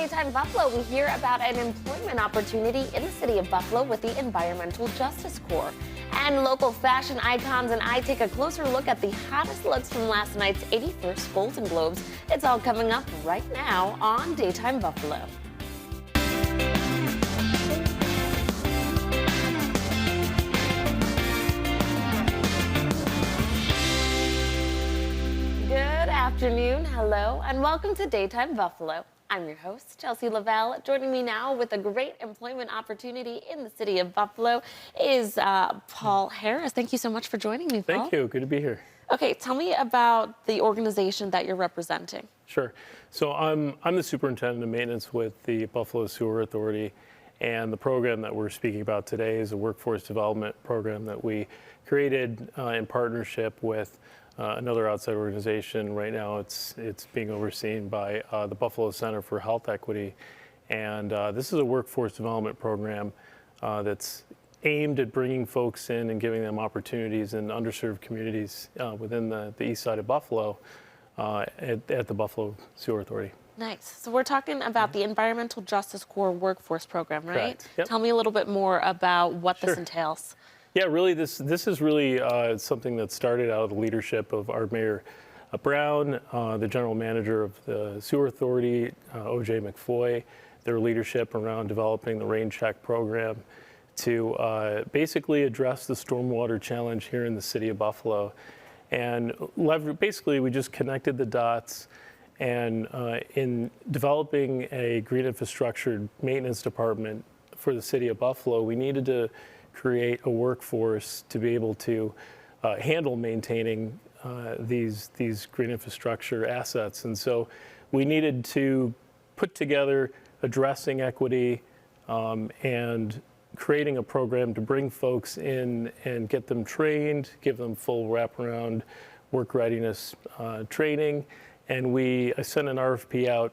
Daytime Buffalo, we hear about an employment opportunity in the city of Buffalo with the Environmental Justice Corps. And local fashion icons and I take a closer look at the hottest looks from last night's 81st Golden Globes. It's all coming up right now on Daytime Buffalo. Good afternoon, hello, and welcome to Daytime Buffalo. I'm your host, Chelsea Lavelle. Joining me now with a great employment opportunity in the city of Buffalo is Paul Harris. Thank you so much for joining me, Paul. Thank you. Good to be here. Okay, tell me about the organization that you're representing. Sure. So I'm the superintendent of maintenance with the Buffalo Sewer Authority, and the program that we're speaking about today is a workforce development program that we created in partnership with another outside organization. Right now it's being overseen by the Buffalo Center for Health Equity, and this is a workforce development program that's aimed at bringing folks in and giving them opportunities in underserved communities within the east side of Buffalo at the Buffalo Sewer Authority. Nice. So we're talking about the Environmental Justice Corps workforce program, right? Correct. Yep. Tell me a little bit more about what Sure. this entails. Yeah, really, this is really something that started out of the leadership of our Mayor Brown, the general manager of the Sewer Authority, O.J. McFoy, their leadership around developing the rain check program to basically address the stormwater challenge here in the city of Buffalo. And basically, we just connected the dots, and in developing a green infrastructure maintenance department for the city of Buffalo, we needed to create a workforce to be able to handle maintaining these green infrastructure assets. And so we needed to put together addressing equity and creating a program to bring folks in and get them trained, give them full wraparound work readiness training. And I sent an RFP out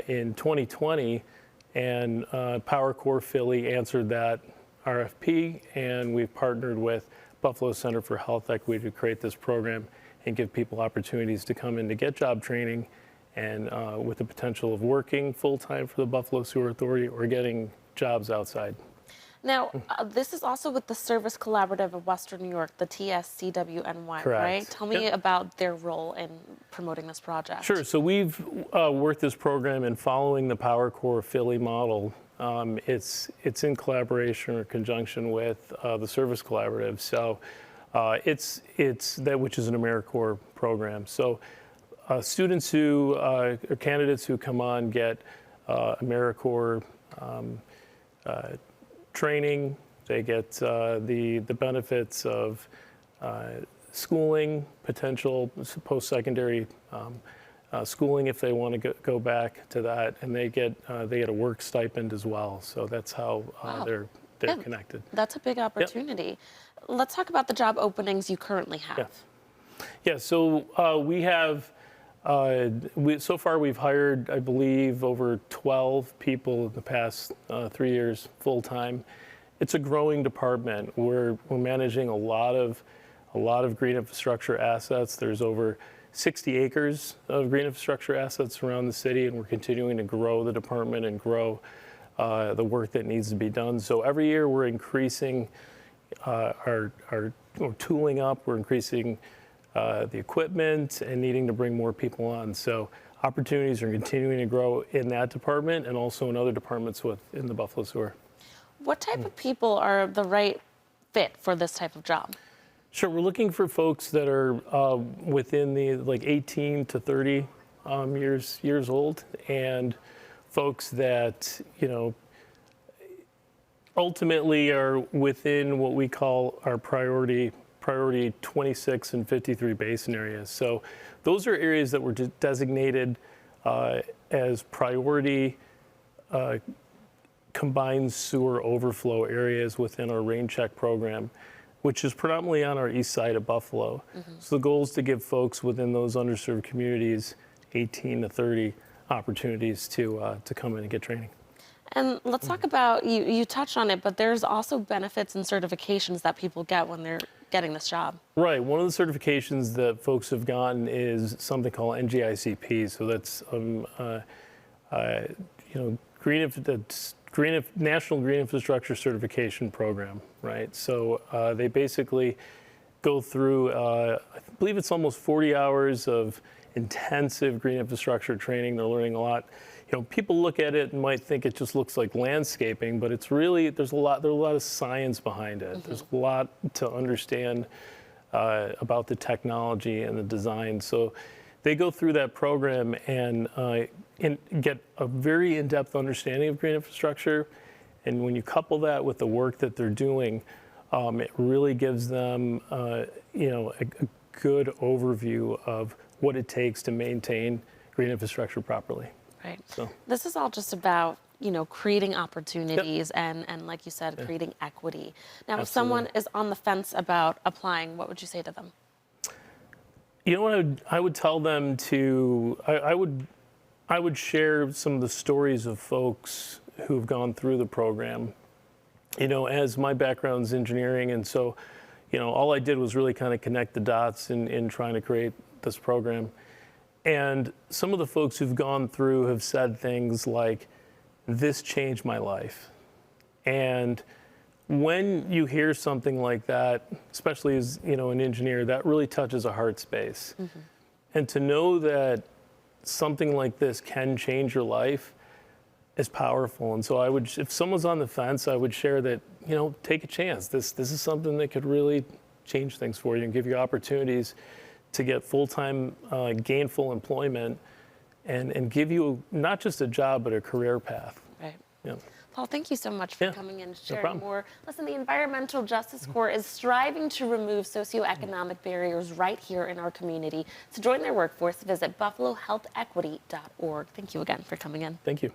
in 2020, and PowerCorps Philly answered that RFP, and we've partnered with Buffalo Center for Health Equity to create this program and give people opportunities to come in to get job training, and with the potential of working full-time for the Buffalo Sewer Authority or getting jobs outside. Now, this is also with the Service Collaborative of Western New York, the TSCWNY, Correct. right? Tell me Yep. about their role in promoting this project. Sure. So we've worked this program and following the PowerCorps Philly model. It's in collaboration or conjunction with the Service Collaborative. So it's that, which is an AmeriCorps program. So students or candidates who come on get AmeriCorps training. They get the benefits of schooling, potential post-secondary schooling if they want to go back to that, and they get a work stipend as well. So that's how they're connected. That's a big opportunity. Yep. Let's talk about the job openings you currently have. Yes. Yeah. So we have. So far, we've hired, I believe, over 12 people in the past 3 years full time. It's a growing department. We're managing a lot of green infrastructure assets. There's over 60 acres of green infrastructure assets around the city, and we're continuing to grow the department and grow the work that needs to be done. So every year we're increasing we're tooling up. We're increasing the equipment and needing to bring more people on. So opportunities are continuing to grow in that department and also in other departments within the Buffalo Sewer. What type of people are the right fit for this type of job? Sure, we're looking for folks that are within the 18 to 30 years old, and folks that ultimately are within what we call our priority 26 and 53 basin areas. So those are areas that were designated as priority combined sewer overflow areas within our rain check program, which is predominantly on our east side of Buffalo. Mm-hmm. So the goal is to give folks within those underserved communities 18 to 30 opportunities to come in and get training. And let's talk about, you touched on it, but there's also benefits and certifications that people get when they're getting this job. Right. One of the certifications that folks have gotten is something called NGICP. So that's National Green Infrastructure Certification Program, right? So they basically go through, I believe it's almost 40 hours of intensive green infrastructure training. They're learning a lot. People look at it and might think it just looks like landscaping, but it's really, there's a lot of science behind it. There's a lot to understand about the technology and the design. So they go through that program and get a very in-depth understanding of green infrastructure. And when you couple that with the work that they're doing, it really gives them, a good overview of what it takes to maintain green infrastructure properly. Right. So this is all just about, creating opportunities and like you said, creating equity. Now, Absolutely. if someone is on the fence about applying, what would you say to them? You know what I would tell them to, I would share some of the stories of folks who've gone through the program. As my background's engineering, and so, all I did was really kind of connect the dots in trying to create this program. And some of the folks who've gone through have said things like, this changed my life. And when you hear something like that, especially as an engineer, that really touches a heart space. And to know that something like this can change your life is powerful. And so if someone's on the fence, I would share that, take a chance. This is something that could really change things for you and give you opportunities to get full-time gainful employment and give you not just a job, but a career path. Right. Yeah. Paul, thank you so much for coming in and sharing problem. more. Listen, the Environmental Justice Corps is striving to remove socioeconomic barriers right here in our community. To join their workforce, visit buffalohealthequity.org. Thank you again for coming in. Thank you.